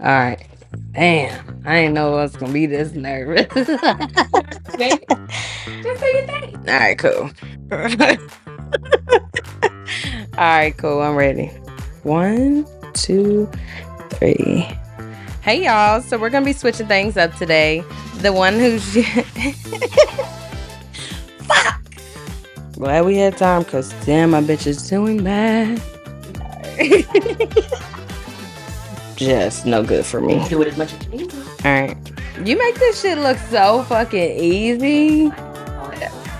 All right. Damn, I didn't know I was gonna be this nervous. Think. Just say your thing. All right, cool. All right, cool. I'm ready. 1, 2, 3. Hey, y'all. So we're gonna be switching things up today. The one who's fuck. Glad we had time, cause damn, my bitch is doing bad. Just no good for me. Do it as much as you need to. All right. You make this shit look so fucking easy.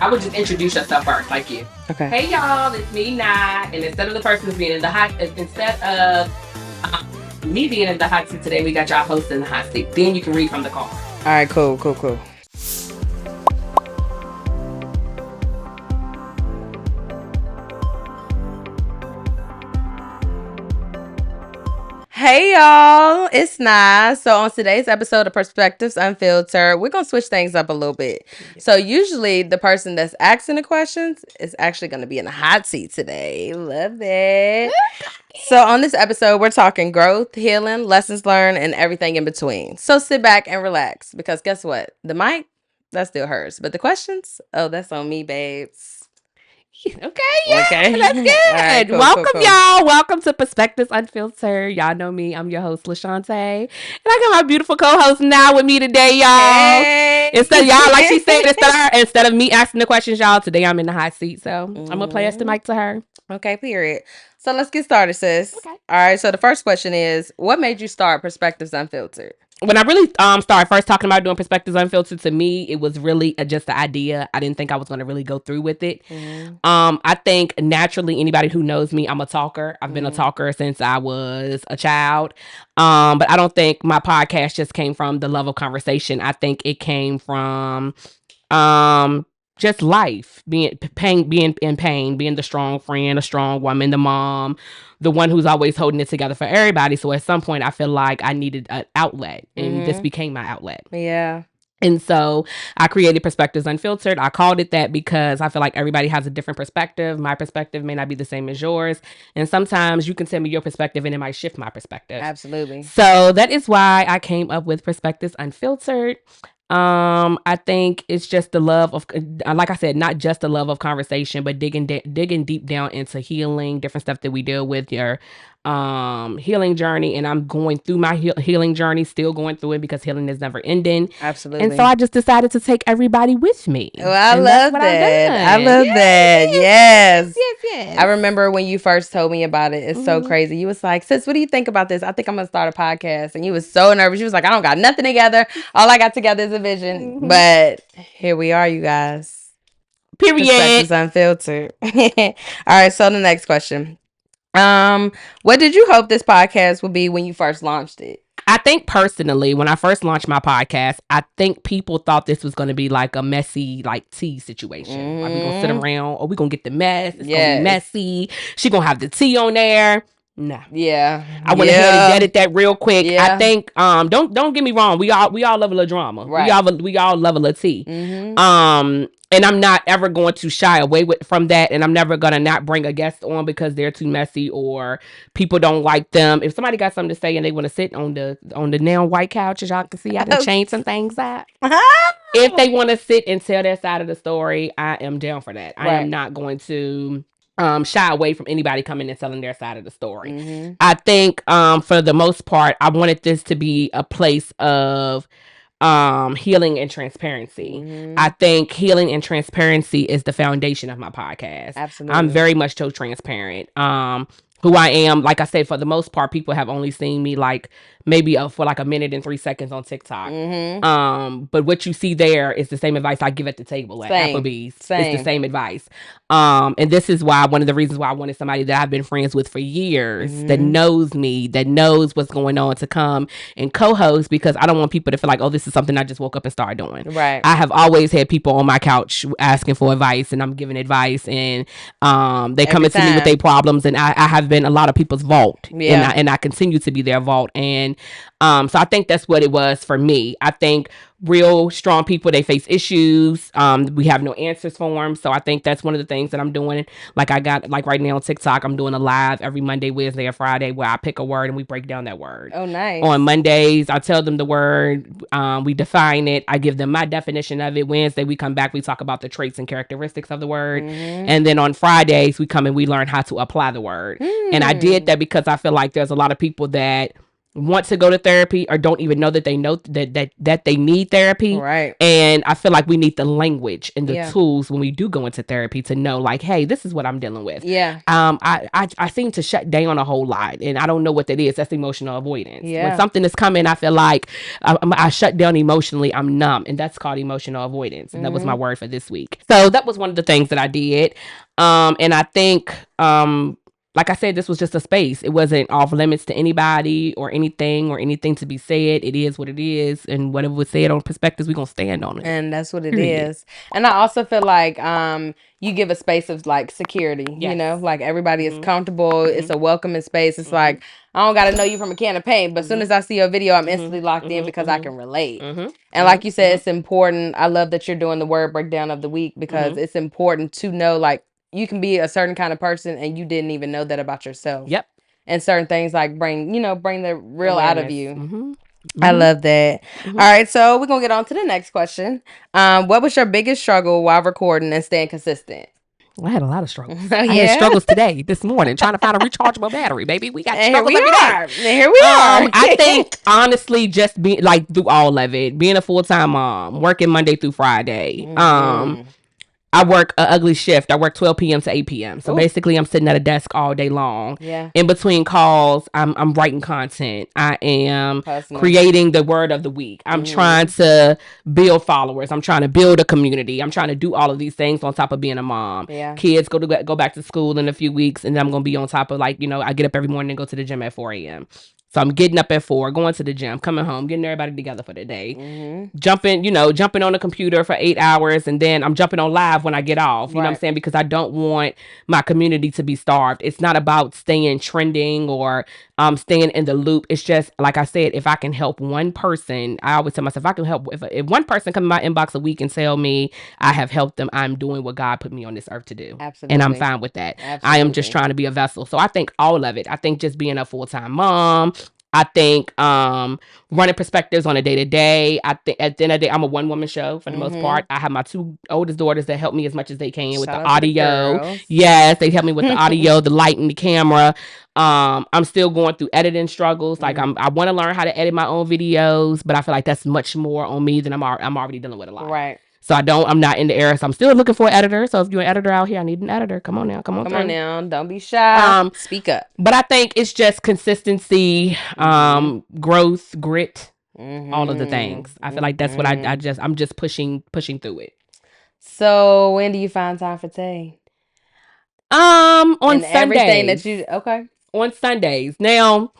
I would just introduce yourself first, like you. Okay. Hey y'all, it's me, Nye, and instead of the person who's being in the hot, instead of me being in the hot seat today, we got y'all host in the hot seat. Then you can read from the card. All right, cool. Hey y'all, it's Nas. So on today's episode of Perspectives Unfiltered, we're gonna switch things up a little bit. So usually the person that's asking the questions is actually gonna be in the hot seat today. Love it. So on this episode, we're talking growth, healing, lessons learned, and everything in between. So sit back and relax because guess what? The mic, that's still hers. But the questions, oh, that's on me, babes. Okay, yeah, Okay. that's good. All right, cool, Welcome, cool. y'all. Welcome to Perspectives Unfiltered. Y'all know me. I'm your host, LaShante. And I got my beautiful co-host now with me today, y'all. Hey. Instead of y'all, like she said, instead of me asking the questions, y'all, today I'm in the hot seat. So I'm going to pass the mic to her. Okay, period. So let's get started, sis. Okay. All right, so the first question is, what made you start Perspectives Unfiltered? When I really started first talking about doing Perspectives Unfiltered, to me, it was really just the idea. I didn't think I was going to really go through with it. I think naturally, anybody who knows me, I'm a talker. I've been a talker since I was a child. But I don't think my podcast just came from the love of conversation. I think it came from just life, being in pain, being the strong friend, a strong woman, the mom, the one who's always holding it together for everybody. So at some point, I feel like I needed an outlet, and this became my outlet. Yeah. And so I created Perspectives Unfiltered. I called it that because I feel like everybody has a different perspective. My perspective may not be the same as yours. And sometimes you can tell me your perspective and it might shift my perspective. Absolutely. So that is why I came up with Perspectives Unfiltered. I think it's just the love of, like I said, not just the love of conversation, but digging deep down into healing, different stuff that we deal with, your healing journey. And I'm going through my healing journey, still going through it because healing is never ending. Absolutely. And so I just decided to take everybody with me. Well, I And love that's what that. I've I done. love that. Yes. Yes. I remember when you first told me about it. It's so crazy. You was like, sis, what do you think about this? I think I'm going to start a podcast. And you was so nervous. You was like, I don't got nothing together. All I got together is a vision. But here we are, you guys. Period. Perspectives Unfiltered. All right. So the next question. What did you hope this podcast would be when you first launched it? I think personally, when I first launched my podcast, I think people thought this was going to be like a messy, like tea situation. Like, we're going to sit around, or we're going to get the mess. It's going to be messy. She going to have the tea on there. Nah. Yeah. I went ahead and did that real quick. Yeah. I think don't get me wrong. We all love a little drama. Right. We all love a little tea. And I'm not ever going to shy away from that. And I'm never gonna not bring a guest on because they're too messy or people don't like them. If somebody got something to say and they want to sit on the now white couch, as y'all can see, I done changed some things out. If they want to sit and tell their side of the story, I am down for that. I am not going to shy away from anybody coming and telling their side of the story. I think for the most part, I wanted this to be a place of healing and transparency. I think healing and transparency is the foundation of my podcast. Absolutely. I'm very much so transparent. Who I am, like I said, for the most part, people have only seen me like maybe for like a minute and 3 seconds on TikTok. But what you see there is the same advice I give at the table at Applebee's. It's the same advice. And this is why, one of the reasons why I wanted somebody that I've been friends with for years, that knows me, that knows what's going on, to come and co-host, because I don't want people to feel like, oh, this is something I just woke up and started doing. Right. I have always had people on my couch asking for advice, and I'm giving advice, and they come to me with their problems, and I have been a lot of people's vault. And I continue to be their vault. And so I think that's what it was for me. I think real strong people. They face issues. We have no answers for them. So I think that's one of the things that I'm doing. Like I got like right now on TikTok, I'm doing a live every Monday, Wednesday, or Friday where I pick a word and we break down that word. Oh, nice. On Mondays, I tell them the word. We define it. I give them my definition of it. Wednesday, we come back. We talk about the traits and characteristics of the word. And then on Fridays, we come and we learn how to apply the word. And I did that because I feel like there's a lot of people that want to go to therapy or don't even know that they know that they need therapy. Right. And I feel like we need the language and the tools when we do go into therapy to know like, hey, this is what I'm dealing with. Yeah. I seem to shut down a whole lot and I don't know what that is. That's emotional avoidance. Yeah. When something is coming, I feel like I shut down emotionally. I'm numb, and that's called emotional avoidance. And that was my word for this week. So that was one of the things that I did. And I think like I said, this was just a space. It wasn't off limits to anybody or anything to be said. It is what it is. And whatever was said on Perspectives, we're going to stand on it. And that's what it is. And I also feel like you give a space of like security, you know, like everybody is comfortable. It's a welcoming space. It's like, I don't got to know you from a can of paint, but as soon as I see your video, I'm instantly locked in because I can relate. And like you said, it's important. I love that you're doing the word breakdown of the week because it's important to know like, you can be a certain kind of person and you didn't even know that about yourself. Yep. And certain things like bring the real out of you. I love that. All right, so we're going to get on to the next question. What was your biggest struggle while recording and staying consistent? I had a lot of struggles. I had struggles today, this morning, trying to find a rechargeable battery, baby. We got struggles every day. Here we are. I think, honestly, just being, like, through all of it, being a full-time mom, working Monday through Friday, I work an ugly shift. I work 12 p.m. to 8 p.m. So basically, I'm sitting at a desk all day long. Yeah. In between calls, I'm writing content. I am creating the word of the week. I'm trying to build followers. I'm trying to build a community. I'm trying to do all of these things on top of being a mom. Yeah. Kids go back to school in a few weeks, and then I'm going to be on top of, like, you know, I get up every morning and go to the gym at 4 a.m. So I'm getting up at 4, going to the gym, coming home, getting everybody together for the day, jumping on the computer for 8 hours, and then I'm jumping on live when I get off. You know what I'm saying? Because I don't want my community to be starved. It's not about staying trending or staying in the loop. It's just, like I said, if I can help one person, I always tell myself, if one person come in my inbox a week and tell me I have helped them, I'm doing what God put me on this earth to do. Absolutely. And I'm fine with that. Absolutely. I am just trying to be a vessel. So I think all of it. I think just being a full-time mom, I think running Perspectives on a day-to-day. I think at the end of the day, I'm a one-woman show for the most part. I have my 2 oldest daughters that help me as much as they can with the audio. Yes, they help me with the audio, the light, and the camera. I'm still going through editing struggles. Like I want to learn how to edit my own videos, but I feel like that's much more on me than I'm already dealing with a lot. Right. So I'm not in the era. So I'm still looking for an editor. So if you're an editor out here, I need an editor. Come on now. Come on now. Don't be shy. Speak up. But I think it's just consistency, growth, grit, all of the things. I feel like that's what I'm just pushing through it. So when do you find time for Tay? On Sundays. Everything that you on Sundays. Now,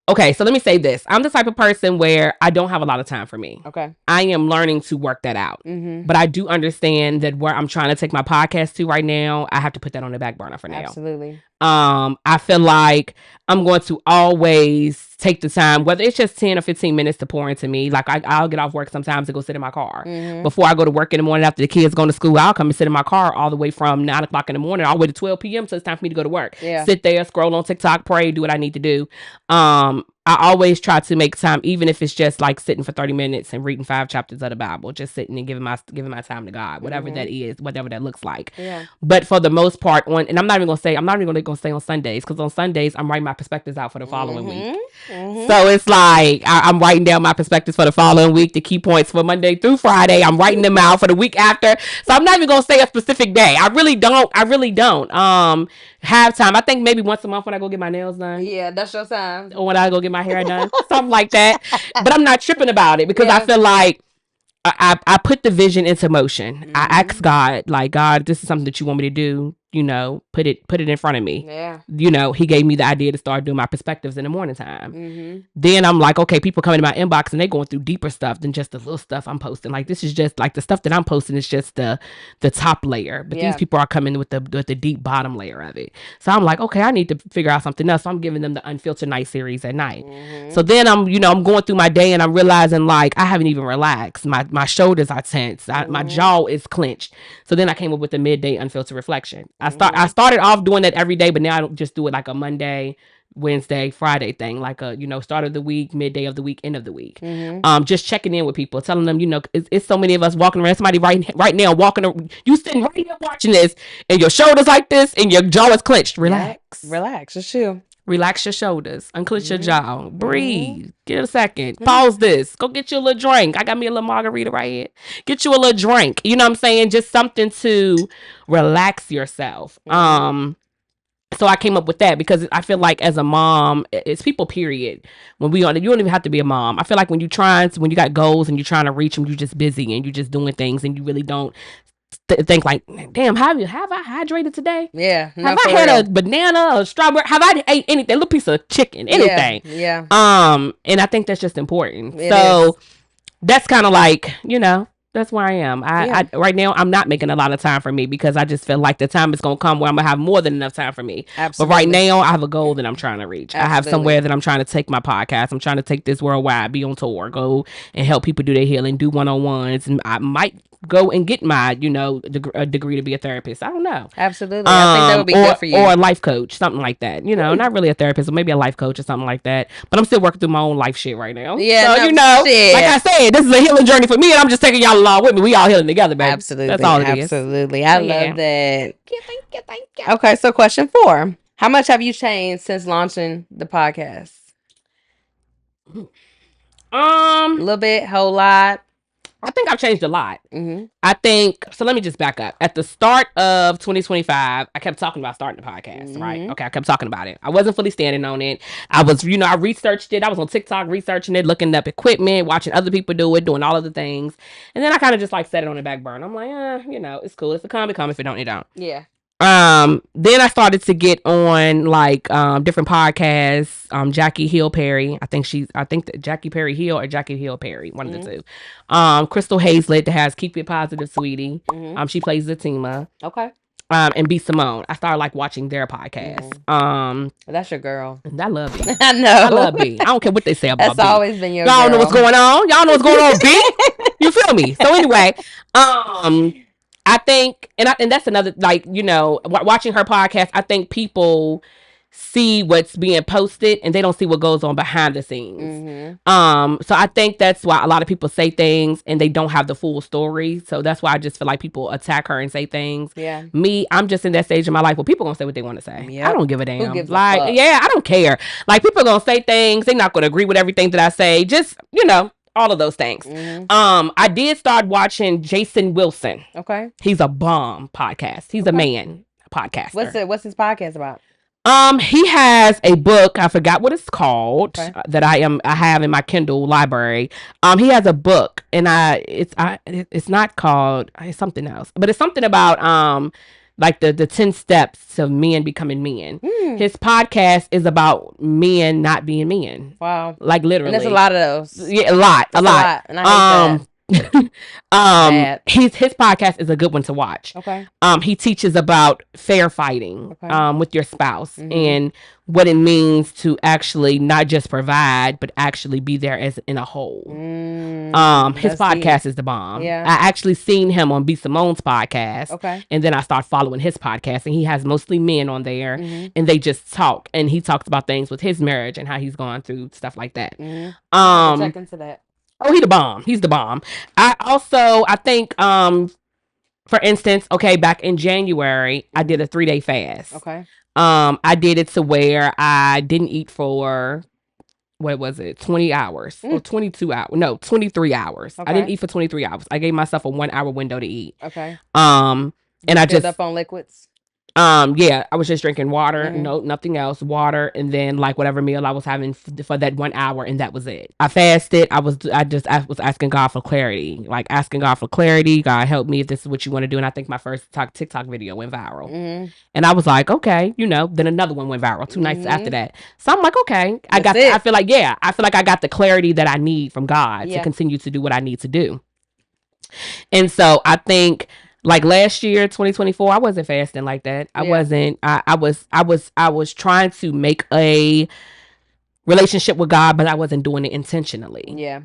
okay, so let me say this. I'm the type of person where I don't have a lot of time for me. Okay. I am learning to work that out. But I do understand that where I'm trying to take my podcast to right now, I have to put that on the back burner for now. Absolutely. I feel like I'm going to always take the time, whether it's just 10 or 15 minutes to pour into me. Like I'll get off work sometimes to go sit in my car. Before I go to work in the morning after the kids go to school, I'll come and sit in my car all the way from 9 o'clock in the morning all the way to 12 p.m. So it's time for me to go to work. Yeah. Sit there, scroll on TikTok, pray, do what I need to do. I always try to make time, even if it's just like sitting for 30 minutes and reading 5 chapters of the Bible, just sitting and giving my time to God, whatever that is, whatever that looks like. Yeah. But for the most part, and I'm not even gonna say on Sundays, because on Sundays I'm writing my perspectives out for the following week. So it's like I'm writing down my perspectives for the following week, the key points for Monday through Friday. I'm writing them out for the week after. So I'm not even gonna say a specific day. I really don't have time. I think maybe once a month when I go get my nails done. Yeah, that's your time. Or when I go get my hair done. Something like that. But I'm not tripping about it because I feel like I put the vision into motion. I ask God, like, God, this is something that you want me to do. put it in front of me. Yeah. He gave me the idea to start doing my perspectives in the morning time. Then I'm like, okay, people coming in my inbox and they going through deeper stuff than just the little stuff I'm posting. Like, this is just like the stuff that I'm posting is just the top layer, but these people are coming with the deep bottom layer of it. So I'm like, okay, I need to figure out something else. So I'm giving them the Unfiltered Night series at night. So then I'm going through my day and I'm realizing, like, I haven't even relaxed. My shoulders are tense. My jaw is clenched. So then I came up with the midday unfiltered reflection. I started off doing that every day, but now I don't just do it like a Monday, Wednesday, Friday thing, like a start of the week, midday of the week, end of the week. Just checking in with people, telling them, it's so many of us walking around. Somebody right now walking, you sitting right here watching this, and your shoulders like this, and your jaw is clenched. Relax, Just chill. Relax your shoulders, unclench your jaw, breathe, get a second, pause this, go get you a little drink. I got me a little margarita right here. Get you a little drink. You know what I'm saying? Just something to relax yourself. So I came up with that because I feel like as a mom, it's people, period. You don't even have to be a mom. I feel like when you got goals and you're trying to reach them, you're just busy and you're just doing things and you really don't think like, damn, have I hydrated today? Yeah. Have I had a banana or strawberry? Have I ate anything? A little piece of chicken, anything? Yeah. And I think that's just important. So that's kind of like, that's where I am. I right now I'm not making a lot of time for me because I just feel like the time is gonna come where I'm gonna have more than enough time for me. Absolutely. But right now I have a goal that I'm trying to reach. Absolutely. I have somewhere that I'm trying to take my podcast. I'm trying to take this worldwide, be on tour, go and help people do their healing, do one-on-ones, and I might go and get my, a degree to be a therapist. I don't know. Absolutely. I think that would be good for you. Or a life coach, something like that. Not really a therapist, but maybe a life coach or something like that. But I'm still working through my own life shit right now. Yeah. So, like I said, this is a healing journey for me, and I'm just taking y'all along with me. We all healing together, baby. Absolutely. That's all it is. Absolutely. I love that. Thank you. Okay, so question 4. How much have you changed since launching the podcast? A little bit, whole lot. I think I've changed a lot. I think, so let me just back up. At the start of 2025, I kept talking about starting the podcast, right? Okay, I kept talking about it. I wasn't fully standing on it. I was, I researched it. I was on TikTok researching it, looking up equipment, watching other people do it, doing all of the things. And then I kind of just like set it on the back burner. I'm like, it's cool. If it come, it come. If it don't, it don't. Yeah. Then I started to get on like different podcasts. Jackie Hill Perry, I think that Jackie Perry Hill or Jackie Hill Perry, one of the two. Crystal Hazlett that has Keep It Positive, Sweetie. She plays Zatima. Okay. And B Simone. I started like watching their podcast. That's your girl. I love B. I know. I love B. I don't care what they say about That's B. always been your Y'all girl. know what's going on. Y'all know what's going on, B. You feel me? So anyway, I think, and that's another, like, watching her podcast, I think people see what's being posted and they don't see what goes on behind the scenes. So I think that's why a lot of people say things and they don't have the full story. So that's why I just feel like people attack her and say things. Yeah. Me, I'm just in that stage of my life where people gonna say what they want to say. Yep. I don't give a damn. Who gives like, a fuck? Yeah, I don't care. Like, people gonna say things. They're not gonna agree with everything that I say. Just, all of those things. I did start watching Jason Wilson. Okay. He's a bomb podcast. He's a man podcaster. What's his podcast about? He has a book. I forgot what it's called. That I have in my Kindle library. He has a book, and it's not called. It's something else, but it's something about like the 10 steps of men becoming men. His podcast is about men not being men. Wow. Like, literally. And there's a lot of those. Yeah, a lot. And I hate that. His podcast is a good one to watch. Okay. He teaches about fair fighting with your spouse and what it means to actually not just provide but actually be there as in a whole. His podcast is the bomb. Yeah. I actually seen him on B Simone's podcast. Okay. And then I start following his podcast, and he has mostly men on there and they just talk, and he talks about things with his marriage and how he's gone through stuff like that. Check into that. Oh, he's the bomb. I think, for instance, back in January, I did a 3-day fast. Okay. I did it to where I didn't eat for, what was it, 20 hours or 22 hours? No, 23 hours. Okay. I didn't eat for 23 hours. I gave myself a 1-hour window to eat. Okay. And I just up on liquids. Yeah, I was just drinking water, no, nothing else, water, and then like whatever meal I was having for that 1 hour, and that was it. I fasted. I was asking God for clarity, like asking God for clarity. God help me if this is what you want to do. And I think my first TikTok video went viral, and I was like, okay, Then another one went viral 2 nights after that. So I'm like, okay, I feel like I got the clarity that I need from God to continue to do what I need to do. And so I think like last year 2024 I wasn't fasting like that. I wasn't. I was trying to make a relationship with God, but I wasn't doing it intentionally.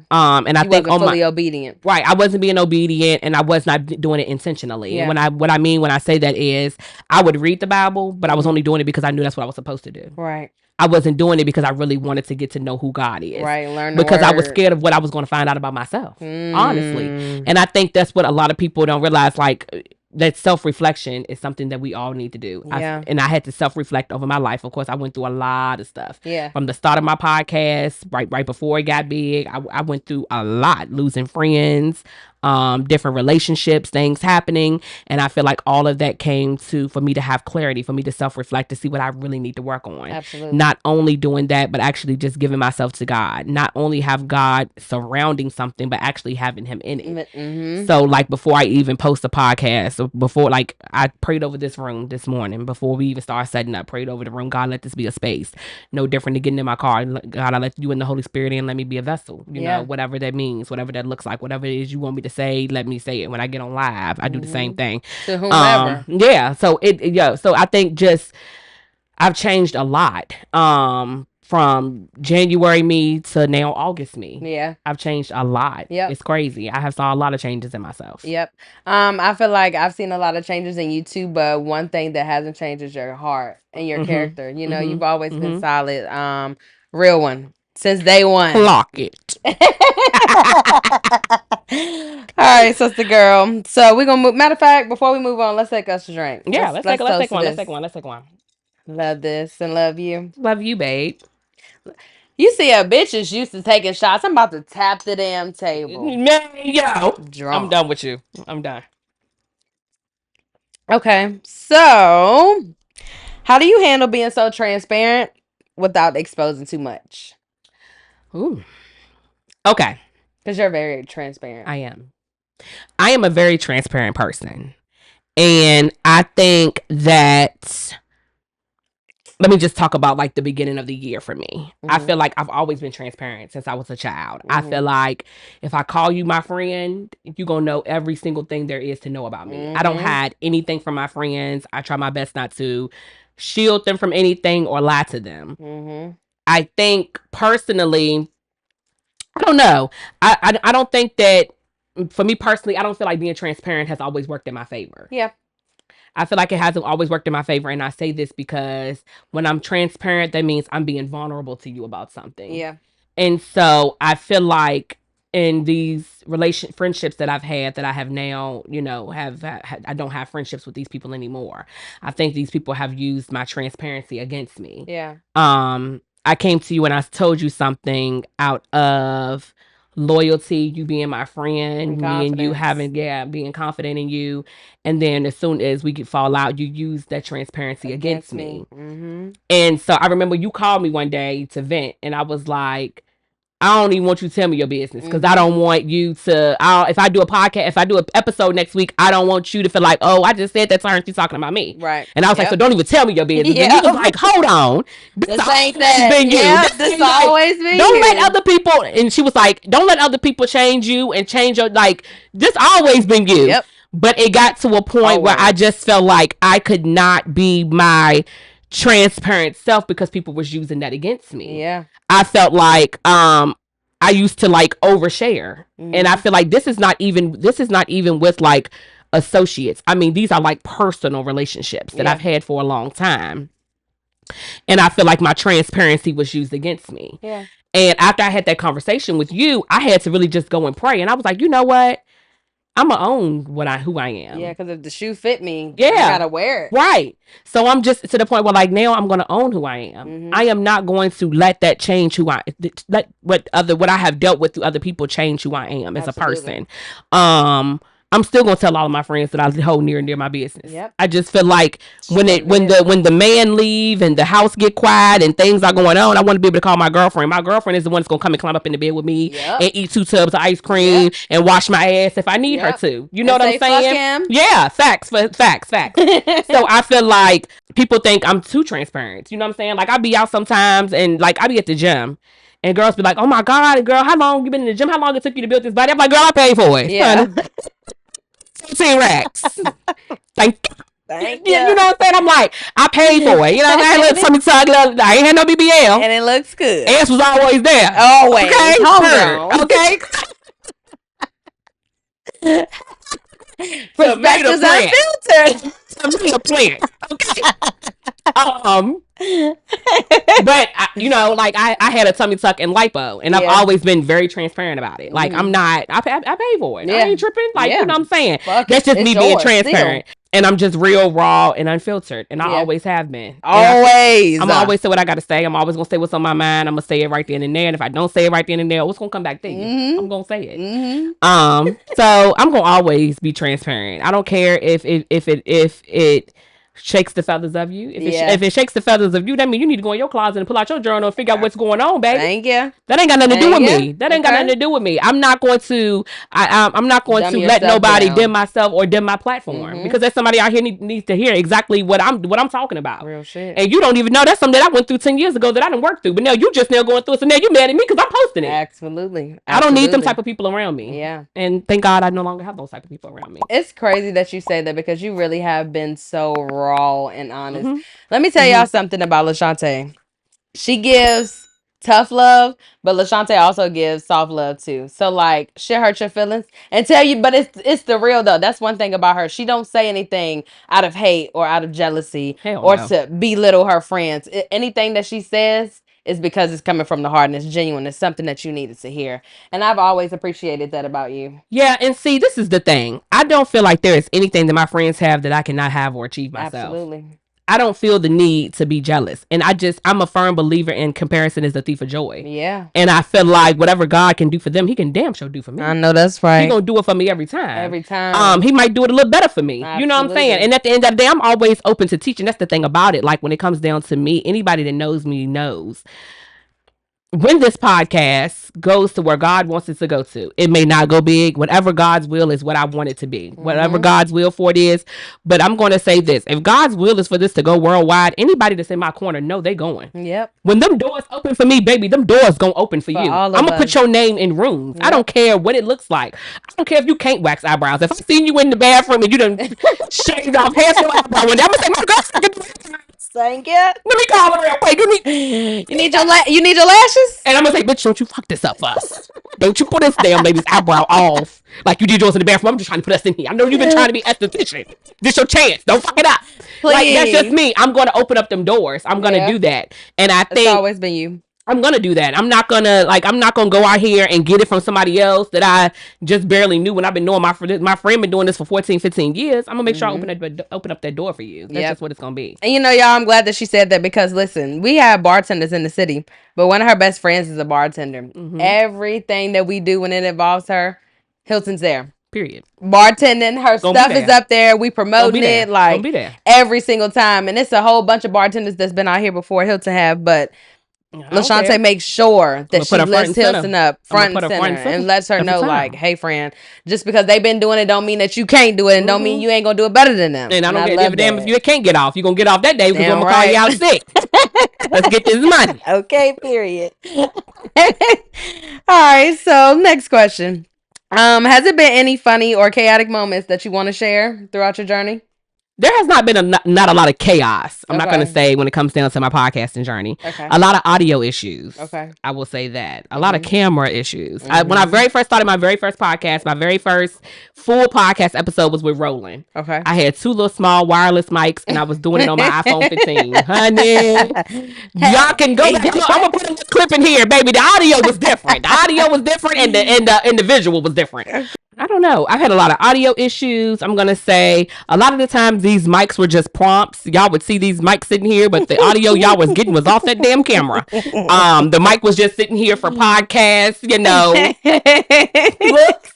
And I think wasn't fully obedient. Right, I wasn't being obedient, and I was not doing it intentionally. And what I mean when I say that is I would read the Bible, but I was only doing it because I knew that's what I was supposed to do. Right. I wasn't doing it because I really wanted to get to know who God is. Right, learn because I was scared of what I was going to find out about myself, honestly. And I think that's what a lot of people don't realize, like that self-reflection is something that we all need to do. And I had to self-reflect over my life. Of course, I went through a lot of stuff. From the start of my podcast, right before it got big, I went through a lot, losing friends, different relationships, things happening. And I feel like all of that came for me to have clarity, for me to self-reflect, to see what I really need to work on. Absolutely. Not only doing that, but actually just giving myself to God. Not only have God surrounding something, but actually having him in it. So like before I even post a podcast, before like I prayed over this room this morning, before we even started setting up, prayed over the room. God, let this be a space. No different than getting in my car. God, I let you and the Holy Spirit in, let me be a vessel. You know, whatever that means, whatever that looks like, whatever it is you want me to say, let me say it. When I get on live, I do the same thing. To whomever. So so I think just I've changed a lot. From January me to now August me. Yeah. I've changed a lot. It's crazy. I have saw a lot of changes in myself. I feel like I've seen a lot of changes in you too, but one thing that hasn't changed is your heart and your character. You know, you've always been solid. Real one. Since day one. Clock it. All right, sister girl. So we're gonna move. Matter of fact, before we move on, let's take us a drink. Yeah, let's take one. Love this and love you. Love you, babe. You see a bitch is used to taking shots. I'm about to tap the damn table. Man, yo. Drunk. I'm done with you. I'm done. Okay, so how do you handle being so transparent without exposing too much? Ooh. Okay. Because you're very transparent. I am a very transparent person. And I think that, let me just talk about like the beginning of the year for me. I feel like I've always been transparent since I was a child. I feel like if I call you my friend, you're going to know every single thing there is to know about me. I don't hide anything from my friends. I try my best not to shield them from anything or lie to them. I think personally, I don't know. I don't think that, for me personally, I don't feel like being transparent has always worked in my favor. Yeah. I feel like it hasn't always worked in my favor. And I say this because when I'm transparent, that means I'm being vulnerable to you about something. Yeah. And so I feel like in these friendships that I've had, that I have now, I don't have friendships with these people anymore. I think these people have used my transparency against me. Yeah. I came to you and I told you something out of loyalty, you being my friend, me and you being confident in you. And then as soon as we could fall out, you use that transparency against me. And so I remember you called me one day to vent, and I was like, I don't even want you to tell me your business, because I don't want you to. If I do a podcast, if I do an episode next week, I don't want you to feel like, oh, I just said that to her and she's talking about me. Right. And I was like, so don't even tell me your business. And you was like, hold on, this ain't that. Been you. Yeah, this always been don't you. let other people. And she was like, don't let other people change you and change your, like, this always been you. Yep. But it got to a point where I just felt like I could not be my transparent self because people was using that against me. Yeah. I felt like I used to like overshare. And I feel like this is not even with like associates. I mean, these are like personal relationships that I've had for a long time. And I feel like my transparency was used against me. Yeah. And after I had that conversation with you, I had to really just go and pray. And I was like, you know what? I'm gonna own who I am. Yeah, because if the shoe fit me, I gotta wear it. Right. So I'm just to the point where like now I'm gonna own who I am. I am not going to let that change let what I have dealt with through other people change who I am as a person. I'm I'm still gonna tell all of my friends that I hold near and dear my business. Yep. I just feel like when the man leave and the house get quiet and things are going on, I want to be able to call my girlfriend. My girlfriend is the one that's gonna come and climb up in the bed with me and eat 2 tubs of ice cream and wash my ass if I need her to. You know what I'm saying? Yeah, facts. So I feel like people think I'm too transparent. You know what I'm saying? Like I be out sometimes and like I be at the gym. And girls be like, oh my God, girl, how long you been in the gym? How long it took you to build this body? I'm like, girl, I paid for it. Yeah. 15 racks. Thank you. You know what I'm saying? I'm like, I paid for it. You know what I'm saying? I ain't had no BBL. And it looks good. Ass was always there. Always. Okay? Okay? Perspectives Unfiltered. A plant. Okay. But you know, like I had a tummy tuck and lipo, and I've always been very transparent about it. Like I'm not, I pay for it. I ain't tripping. Like you know what I'm saying? That's just me being transparent. And I'm just real, raw, and unfiltered. And I always have been. Always. I'm always say what I got to say. I'm always going to say what's on my mind. I'm going to say it right then and there. And if I don't say it right then and there, what's going to come back to you? I'm going to say it. So I'm going to always be transparent. I don't care if it shakes the feathers of you. If it shakes the feathers of you, that means you need to go in your closet and pull out your journal and figure out what's going on, baby. Thank you. That ain't got nothing to do with me. That ain't got nothing to do with me. I'm not going to. I'm not going to let nobody dim myself or dim my platform because there's somebody out here needs to hear exactly what I'm talking about. Real shit. And you don't even know that's something that I went through 10 years ago that I didn't work through. But now you just now going through it. So now you mad at me because I'm posting it. Absolutely. I don't need them type of people around me. Yeah. And thank God I no longer have those type of people around me. It's crazy that you say that because you really have been so raw and honest. Let me tell y'all something about LaShante. She gives tough love, but LaShante also gives soft love too. So like she'll hurt your feelings and tell you, but it's the real though. That's one thing about her. She don't say anything out of hate or out of jealousy to belittle her friends. Anything that she says is because it's coming from the heart and it's genuine. It's something that you needed to hear. And I've always appreciated that about you. Yeah, and see, this is the thing. I don't feel like there is anything that my friends have that I cannot have or achieve myself. Absolutely. I don't feel the need to be jealous. And I'm a firm believer in comparison is the thief of joy. Yeah. And I feel like whatever God can do for them, he can damn sure do for me. I know that's right. He gonna do it for me every time. Every time. He might do it a little better for me. Absolutely. You know what I'm saying? And at the end of the day, I'm always open to teaching. That's the thing about it. Like when it comes down to me, anybody that knows me knows. When this podcast goes to where God wants it to go to, it may not go big. Whatever God's will is what I want it to be. Whatever God's will for it is. But I'm going to say this. If God's will is for this to go worldwide, anybody that's in my corner know they going. Yep. When them doors open for me, baby, them doors going to open for you. I'm going to put your name in rooms. Yep. I don't care what it looks like. I don't care if you can't wax eyebrows. If I seen you in the bathroom and you done shaved off half your eyebrow, I'm going to say, my girl, thank you. Let me call her real quick. You need your lashes? And I'm gonna say, bitch, don't you fuck this up for us. Don't you put this damn lady's eyebrow off like you did yours in the bathroom. I'm just trying to put us in here. I know you've been trying to be esthetician. This your chance. Don't fuck it up. Please. Like that's just me. I'm gonna open up them doors. I'm gonna do that. And I think it's always been you. I'm gonna do that. I'm not gonna go out here and get it from somebody else that I just barely knew when I've been knowing my friend been doing this for 14, 15 years. I'm gonna make sure I open up that door for you. That's just what it's gonna be. And you know, y'all, I'm glad that she said that because listen, we have bartenders in the city, but one of her best friends is a bartender. Everything that we do when it involves her, Hilton's there. Period. Bartending, her stuff is up there. We promoting it like every single time. And it's a whole bunch of bartenders that's been out here before Hilton have, but LaShante makes sure that she lifts Hilton up front and center and lets her know like, hey friend, just because they've been doing it don't mean that you can't do it and don't mean you ain't gonna do it better than them. And I don't give a damn if you can't get off. You're gonna get off that day because I'm gonna call you out sick. Let's get this money. Okay, period. All right, so next question. Has it been any funny or chaotic moments that you want to share throughout your journey? There has not been not a lot of chaos. I'm not going to say when it comes down to my podcasting journey. A lot of audio issues. I will say that. A lot of camera issues. When I very first started my very first podcast, my very first full podcast episode was with Roland. I had 2 little small wireless mics and I was doing it on my iPhone 15. Honey, y'all can go back. I'm going to put a clip in here, baby. The audio was different. The audio was different and the visual was different. I don't know. I've had a lot of audio issues. I'm going to say a lot of the times these mics were just prompts. Y'all would see these mics sitting here, but the audio y'all was getting was off that damn camera. The mic was just sitting here for podcasts, you know. Looks.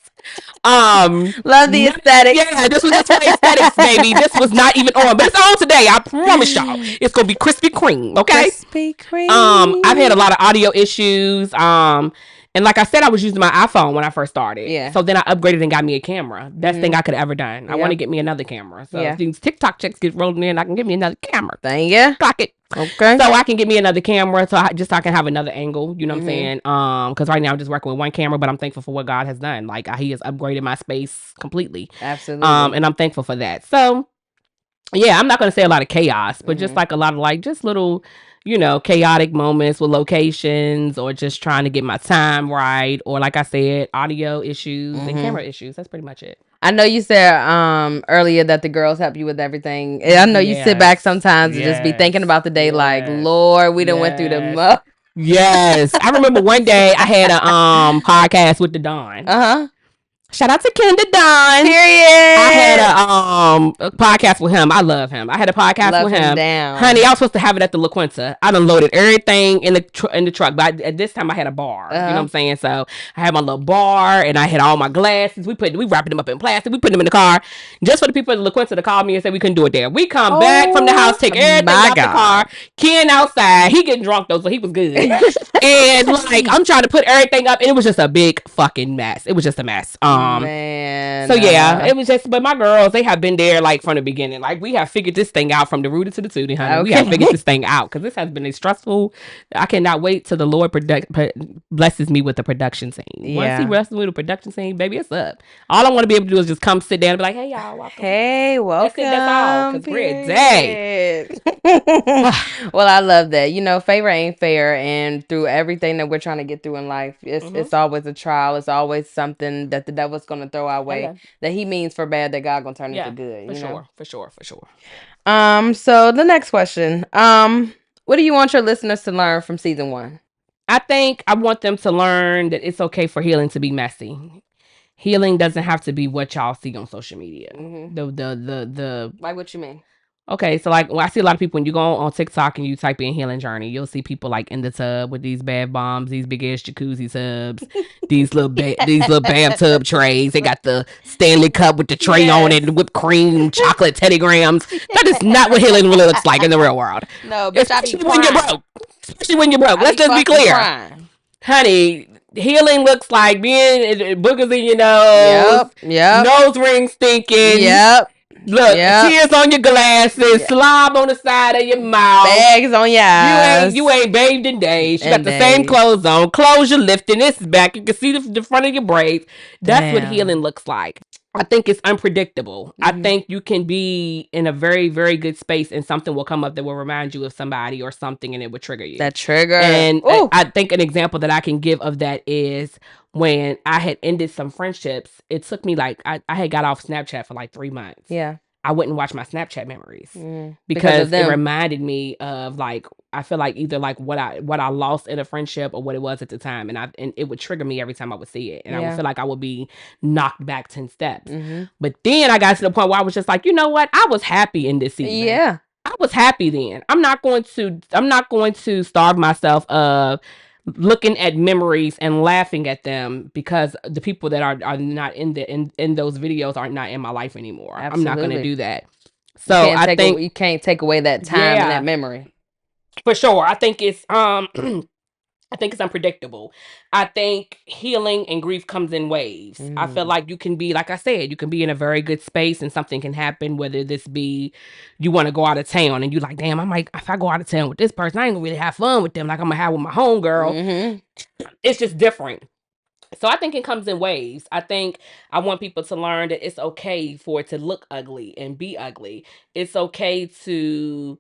Love the aesthetics. Yeah, this was just for aesthetics, baby. This was not even on, but it's on today. I promise y'all, it's gonna be Krispy Kreme. Okay. Krispy Kreme. I've had a lot of audio issues. And like I said, I was using my iPhone when I first started. Yeah. So then I upgraded and got me a camera. Best thing I could have ever done. I want to Yep. get me another camera. So Yeah. if these TikTok checks get rolling in, I can get me another camera. Thank you. Clock it. Okay. So I can get me another camera, so I can have another angle. You know what I'm saying? Because right now I'm just working with one camera, but I'm thankful for what God has done. Like He has upgraded my space completely. Absolutely. And I'm thankful for that. So yeah, I'm not gonna say a lot of chaos, but just like a lot of like just little, chaotic moments with locations or just trying to get my time right, or like I said, audio issues and camera issues. That's pretty much it. I know you said earlier that the girls help you with everything. And I know you sit back sometimes and just be thinking about the day like, Lord, we done went through the mud. Yes. I remember one day I had a podcast with the Don. Shout out to Kendra Don. Period. I had a podcast with him. I love him. I had a podcast with him. Honey, I was supposed to have it at the La Quinta. I done loaded everything in the truck, but at this time I had a bar. You know what I'm saying? So I had my little bar and I had all my glasses. We wrapping them up in plastic. We put them in the car just for the people at the La Quinta to call me and say we couldn't do it there. We come back from the house, take everything out the car. Ken outside. He getting drunk though, so he was good. And like I'm trying to put everything up, and it was just a big fucking mess. It was just a mess. Man. So yeah, it was just. But my girls, they have been there like from the beginning. Like we have figured this thing out from the rooter to the tootie, honey. Okay. We have figured this thing out because this has been a stressful. I cannot wait till the Lord blesses me with the production scene. Yeah. Once He blesses me with the production scene, baby, it's up. All I want to be able to do is just come sit down and be like, "Hey y'all, welcome." Hey, welcome. That's all. Because we're a day. Well, I love that. Favor ain't fair, and through everything that we're trying to get through in life, it's always a trial. It's always something that the devil's going to throw our way that he means for bad that God going to turn into good. For sure. So the next question, what do you want your listeners to learn from season 1? I think I want them to learn that it's okay for healing to be messy. Healing doesn't have to be what y'all see on social media. The like what you mean? Okay, so like when I see a lot of people when you go on TikTok and you type in healing journey, you'll see people like in the tub with these bad bombs, these big ass jacuzzi tubs, these little bathtub trays. They got the Stanley cup with the tray on it, whipped cream, chocolate Teddy Grahams. That is not what healing really looks like in the real world. No, but especially when you're broke. Especially when you're broke. Let's just be clear, honey. Healing looks like being boogers in your nose, nose ring stinking, look, tears on your glasses, slob on the side of your mouth, bags on your eyes. You ain't bathed in days. You got the same clothes on. Clothes you're lifting. This is back. You can see the front of your braids. That's what healing looks like. I think it's unpredictable. I think you can be in a very, very good space and something will come up that will remind you of somebody or something and it would trigger you. That trigger. And I think an example that I can give of that is when I had ended some friendships. It took me like, I had got off Snapchat for like 3 months. Yeah. I wouldn't watch my Snapchat memories because it reminded me of like, I feel like either like what I lost in a friendship or what it was at the time. And it would trigger me every time I would see it. And I would feel like I would be knocked back 10 steps. But then I got to the point where I was just like, you know what? I was happy in this season. Yeah. I was happy then. I'm not going to starve myself of looking at memories and laughing at them because the people that are not in those videos are not in my life anymore. Absolutely. I'm not going to do that. So I think you can't take away that time and that memory. For sure. I think it's I think it's unpredictable. I think healing and grief comes in waves. I feel like you can be, like I said, you can be in a very good space and something can happen, whether this be you want to go out of town and you like, damn, if I go out of town with this person, I ain't gonna really have fun with them like I'm gonna have with my homegirl. It's just different. So I think it comes in waves. I think I want people to learn that it's okay for it to look ugly and be ugly. It's okay to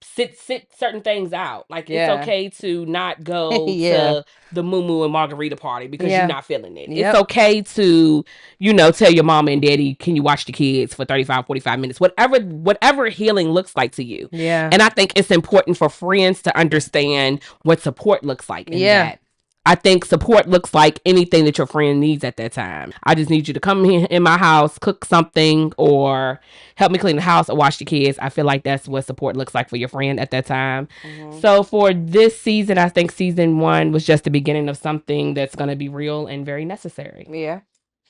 sit certain things out. Like it's okay to not go to the moo and margarita party because you're not feeling it. It's okay to, tell your mama and daddy, can you watch the kids for 35, 45 minutes? Whatever healing looks like to you. Yeah. And I think it's important for friends to understand what support looks like in that. I think support looks like anything that your friend needs at that time. I just need you to come here in my house, cook something, or help me clean the house or watch the kids. I feel like that's what support looks like for your friend at that time. So for this season, I think season 1 was just the beginning of something that's going to be real and very necessary. Yeah.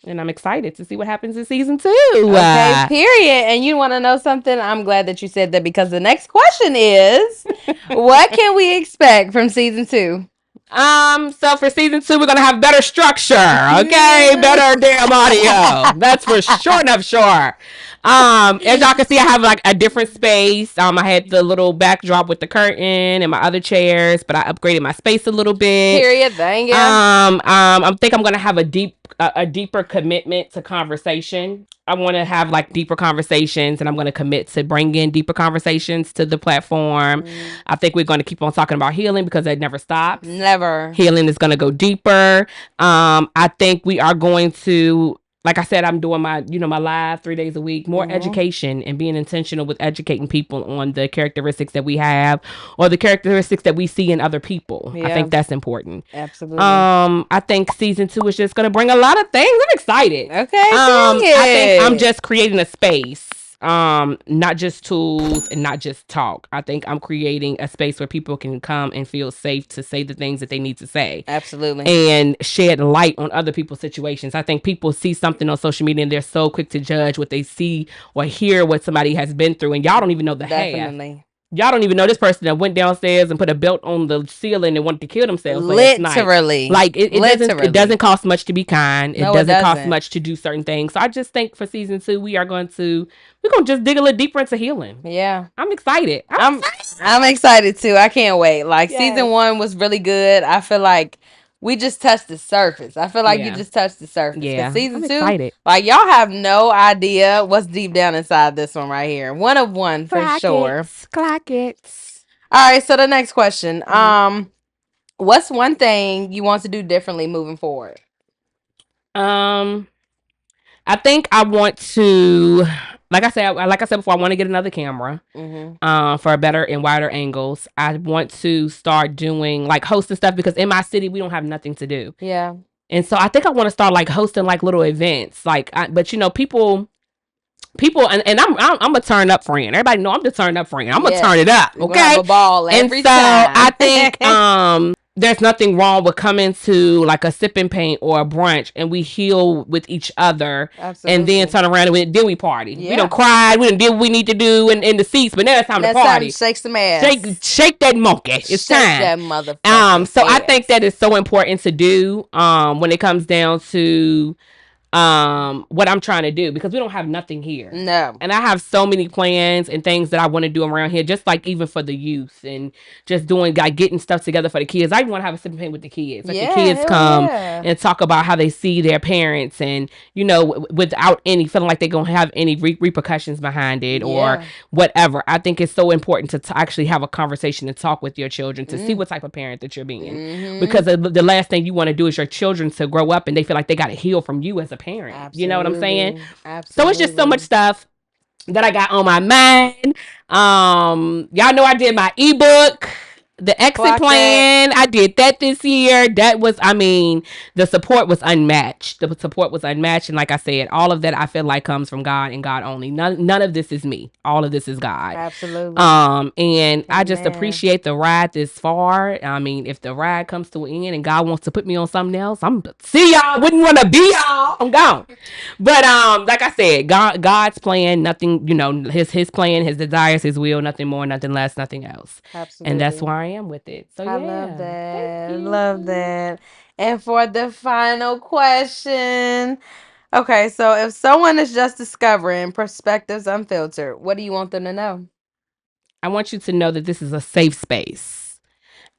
And I'm excited to see what happens in season 2. Okay, period. And you want to know something? I'm glad that you said that because the next question is what can we expect from season 2? So for season 2, we're gonna have better structure, okay? Better damn audio. That's for sure enough sure. As y'all can see, I have like a different space. I had the little backdrop with the curtain and my other chairs, but I upgraded my space a little bit. Period. Thank you. I think I'm gonna have a deeper commitment to conversation. I want to have like deeper conversations, and I'm going to commit to bring in deeper conversations to the platform. I think we're going to keep on talking about healing because it never stops. Never. Healing is going to go deeper. I think we are going to, like I said, I'm doing my live 3 days a week, more education and being intentional with educating people on the characteristics that we have or the characteristics that we see in other people. I think that's important. Absolutely. I think season 2 is just going to bring a lot of things. I'm excited. Okay. I think I'm just creating a space. Not just tools and not just talk. I think I'm creating a space where people can come and feel safe to say the things that they need to say. Absolutely. And shed light on other people's situations. I think people see something on social media and they're so quick to judge what they see or hear what somebody has been through, and y'all don't even know the half. Y'all don't even know this person that went downstairs and put a belt on the ceiling and wanted to kill themselves. Literally. Like it doesn't cost much to be kind. It doesn't cost much to do certain things. So I just think for season 2, we're going to just dig a little deeper into healing. Yeah. I'm excited. I'm excited too. I can't wait. Like season 1 was really good. I feel like we just touched the surface. I feel like you just touched the surface. Yeah. Season 2, excited. like y'all have no idea what's deep down inside this one right here. One of one for sure. Clock it. All right. So the next question. What's one thing you want to do differently moving forward? I think I want to, like I said before, I want to get another camera for better and wider angles. I want to start doing like hosting stuff because in my city we don't have nothing to do. Yeah. And so I think I want to start like hosting like little events, but people, and I'm a turn up friend. Everybody know I'm the turn up friend. I'm gonna turn it up, okay? Have a ball every time. I think there's nothing wrong with coming to like a sip and paint or a brunch and we heal with each other. Absolutely. And then turn around and then we party. We don't cry. We done did what we need to do in the seats, but now it's time to party. Time to shake some ass. Shake that monkey. It's shake time. That motherfucker. So I think that is so important to do when it comes down to what I'm trying to do because we don't have nothing here. No. And I have so many plans and things that I want to do around here, just like even for the youth and just doing like getting stuff together for the kids. I even want to have a sip and paint with the kids. Like the kids come and talk about how they see their parents and without any feeling like they're gonna have any repercussions behind it or whatever. I think it's so important to actually have a conversation and talk with your children to see what type of parent that you're being because the last thing you want to do is your children to grow up and they feel like they got to heal from you as a parent. Absolutely. You know what I'm saying? Absolutely. So it's just so much stuff that I got on my mind. Y'all know I did my ebook, the exit plan. I did that this year. That was, the support was unmatched. And like I said, all of that I feel like comes from God and God only. None of this is me. All of this is God. Absolutely. And I just appreciate the ride this far. If the ride comes to an end and God wants to put me on something else, see y'all. Wouldn't want to be y'all. I'm gone. But like I said, God's plan, nothing, his plan, his desires, his will, nothing more, nothing less, nothing else. Absolutely. And that's why I am with it. So I love that. Love that. And for the final question. Okay, so if someone is just discovering Perspectives Unfiltered, what do you want them to know? I want you to know that this is a safe space.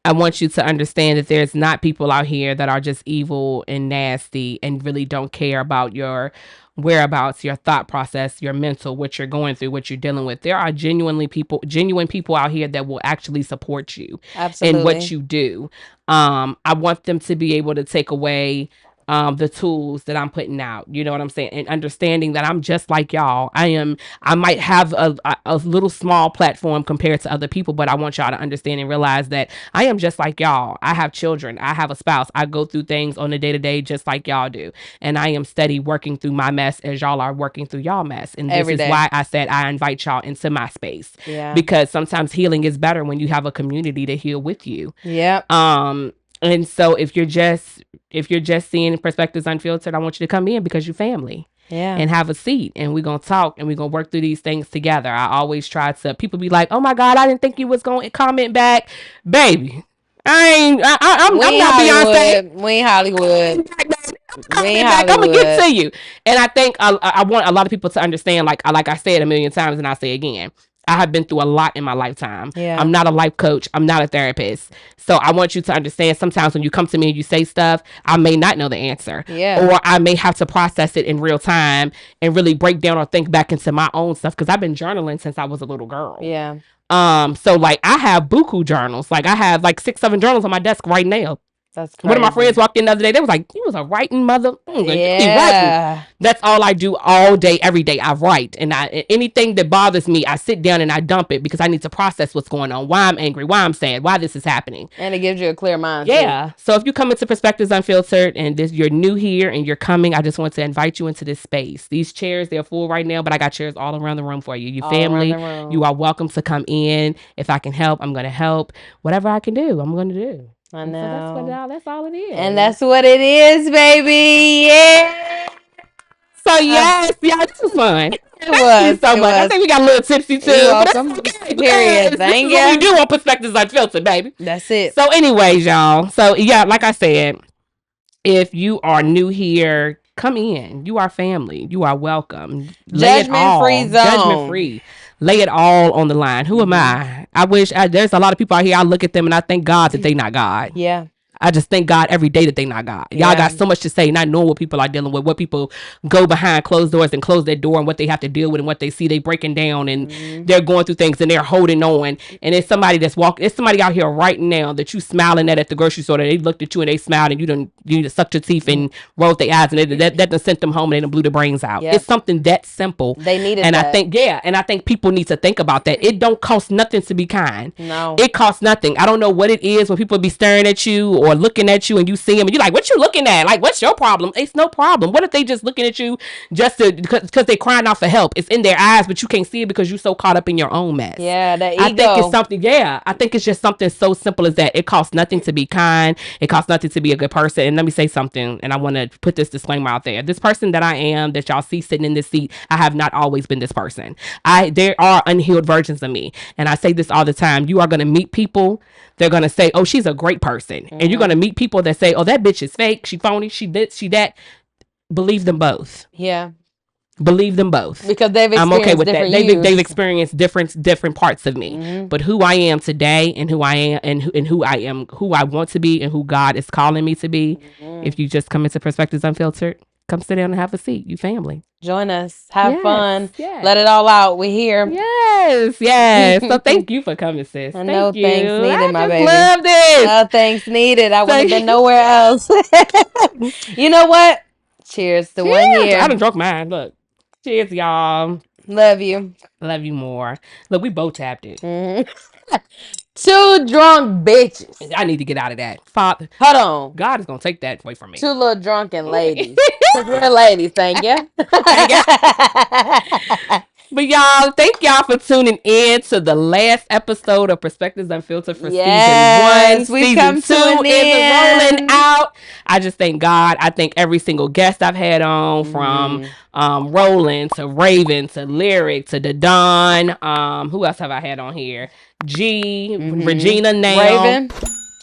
I want you to understand that there's not people out here that are just evil and nasty and really don't care about your whereabouts, your thought process, your mental, what you're going through, what you're dealing with. There are genuine people out here that will actually support you in what you do. I want them to be able to take away the tools that I'm putting out, you know what I'm saying, and understanding that I'm just like y'all. I might have a little small platform compared to other people, but I want y'all to understand and realize that I am just like y'all. I have children, I have a spouse, I go through things on a day-to-day just like y'all do, and I am steady working through my mess as y'all are working through y'all mess. And this is why I said I invite y'all into my space, because sometimes healing is better when you have a community to heal with you. And so if you're just seeing Perspectives Unfiltered, I want you to come in because you're family. Yeah. And have a seat, and we're gonna talk, and we're gonna work through these things together. I always try to. People be like, "Oh my God, I didn't think you was gonna comment back, baby." I'm not Beyonce. We ain't Hollywood. I'm gonna get to you. And I think I want a lot of people to understand. Like I said a million times, and I'll say again. I have been through a lot in my lifetime. Yeah. I'm not a life coach. I'm not a therapist. So I want you to understand sometimes when you come to me and you say stuff, I may not know the answer. Yeah. Or I may have to process it in real time and really break down or think back into my own stuff because I've been journaling since I was a little girl. Yeah. So like I have buku journals. Like I have like 6-7 journals on my desk right now. That's crazy. One of my friends walked in the other day. They was like, "You was a writing mother." Yeah. That's all I do all day, every day. I write, and anything that bothers me, I sit down and I dump it because I need to process what's going on. Why I'm angry, why I'm sad, why this is happening. And it gives you a clear mind. Yeah. Too. So if you come into Perspectives Unfiltered and you're new here and you're coming, I just want to invite you into this space. These chairs, they're full right now, but I got chairs all around the room for you. Your family, you are welcome to come in. If I can help, I'm going to help. Whatever I can do, I'm going to do. I know. So that's all it is. And that's what it is, baby. Yeah. So yes, this was fun. It was so much. I think we got a little tipsy too. You're welcome. But that's okay. Period. Thank you. What we do on Perspectives Unfiltered, baby. That's it. So anyways, y'all. So yeah, like I said, if you are new here, come in. You are family. You are welcome. Judgment-free zone. Judgment-free. Lay it all on the line. Who am I? I wish there's a lot of people out here. I look at them and I thank God that they not God. Yeah. I just thank God every day that they not God. Y'all got so much to say, not knowing what people are dealing with, what people go behind closed doors and close their door and what they have to deal with and what they see they breaking down and they're going through things and they're holding on. And it's somebody that's walking, it's somebody out here right now that you smiling at the grocery store that they looked at you and they smiled and you sucked your teeth and rolled their eyes and that done sent them home and they done blew their brains out. Yep. It's something that simple. They needed and that. I think people need to think about that. It don't cost nothing to be kind. No. It costs nothing. I don't know what it is when people be staring at you or looking at you and you see them and you're like, what you looking at? Like, what's your problem? It's no problem. What if they just looking at you just because they crying out for help? It's in their eyes, but you can't see it because you're so caught up in your own mess. Yeah, that ego. I think it's something, I think it's just something so simple as that. It costs nothing to be kind. It costs nothing to be a good person. And let me say something, and I want to put this disclaimer out there. This person that I am, that y'all see sitting in this seat, I have not always been this person. There are unhealed versions of me. And I say this all the time. You are going to meet people, they're going to say, oh, she's a great person. And you're going to meet people that say, oh, that bitch is fake. She phony. She this, she that. Believe them both. Yeah. Believe them both. Because they've experienced I'm okay with that. They've experienced different parts of me. But who I am today and who I am and who I am, who I want to be and who God is calling me to be. If you just come into Perspectives Unfiltered, come sit down and have a seat. You family. Join us. Have fun. Yes. Let it all out. We're here. Yes. So thank you for coming, sis. I know. Thanks needed, my baby. Love this. No thanks needed. I wouldn't have been nowhere else. You know what? Cheers to 1 year. I done drunk mine. Look. Cheers, y'all. Love you. Love you more. Look, we both tapped it. 2 drunk bitches. I need to get out of that. Father, hold on. God is gonna take that away from me. 2 little drunken ladies. We're ladies, thank you. But y'all, thank y'all for tuning in to the last episode of Perspectives Unfiltered for season 1. Season 2 is rolling out. I just thank God. I thank every single guest I've had on, from Roland to Raven to Lyric to Dadon. Who else have I had on here? Regina now. Raven.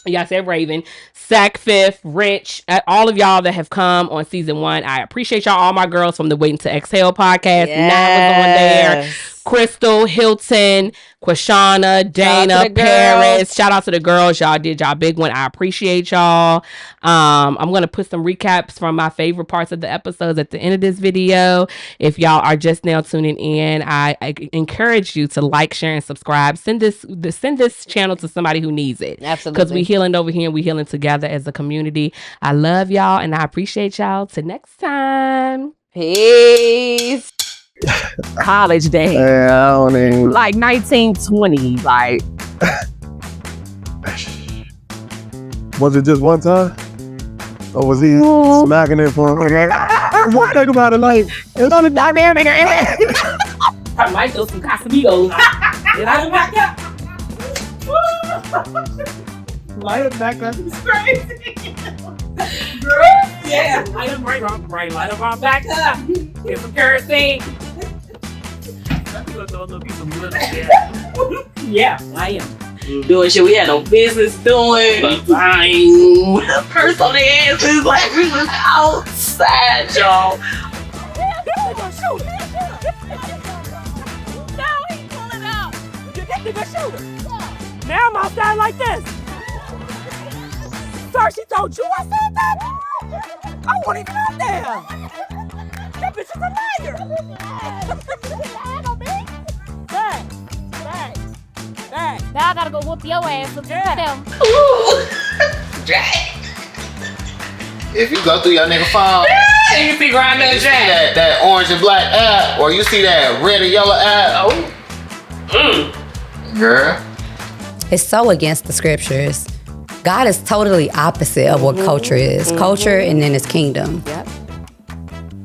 Yeah, I said Raven. Sack Fifth, Rich, all of y'all that have come on season 1. I appreciate y'all, all my girls from the Waiting to Exhale podcast. Yes. Was on there. Crystal, Hilton, Quashana, Dana, Paris. Shout out to the girls. Y'all did y'all big one. I appreciate y'all. I'm going to put some recaps from my favorite parts of the episodes at the end of this video. If y'all are just now tuning in, I encourage you to like, share, and subscribe. Send this channel to somebody who needs it. Absolutely. Because we healing over here and we healing together as a community. I love y'all and I appreciate y'all. Till next time. Peace. College day. Yeah, I don't even... Like 1920, like. Was it just one time? Or was he smacking it for what? Think about it, like, it's on the dynamic. I might do some Casamigos. Did I do my Light up back up. It's crazy. Yeah. Light up right. Light up our back up. Get some kerosene. Yeah, I am. Doing shit we had no business doing. Fine. Purse on the ass is like we was outside, y'all. They're gonna shoot it. No, he's pulling out. You get the shoot it. Now I'm outside like this. Sir, she told you I said that? I wasn't even out there. That bitch is a liar. Back. Now I gotta go whoop your ass. Look at them. If you go through your nigga phone, You see right and there, you see Jack. that orange and black app, or you see that red and yellow app, girl. It's so against the scriptures. God is totally opposite of what culture is. Culture and then it's kingdom. Yep.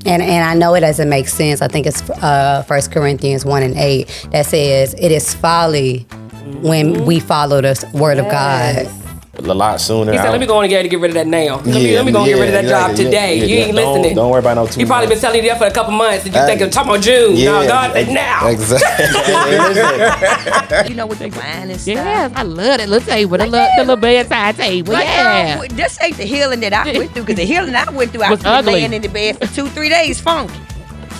And I know it doesn't make sense. I think it's 1 Corinthians 1:8 that says it is folly when we follow the word of God. A lot sooner. He said, let me go on and get rid of that now. Let me go and get rid of that job today. You ain't listening. Don't worry about no 2 He probably been telling you that for a couple months and you thinking, talking about June. No, God said now. Exactly. You know, with the wine and stuff. Yes, I love that little table, the little bedside table. But Yeah. girl, this ain't the healing that I went through. Because the healing I went through, I Was was ugly. laying in the bed for 2-3 days, funky,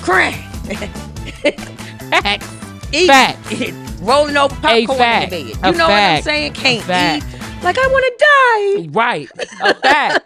crying, Facts. eating, Facts. rolling over popcorn fact. in the bed. A You know what I'm fact. saying? Can't fact. eat. Like I want to die. Right. A fact.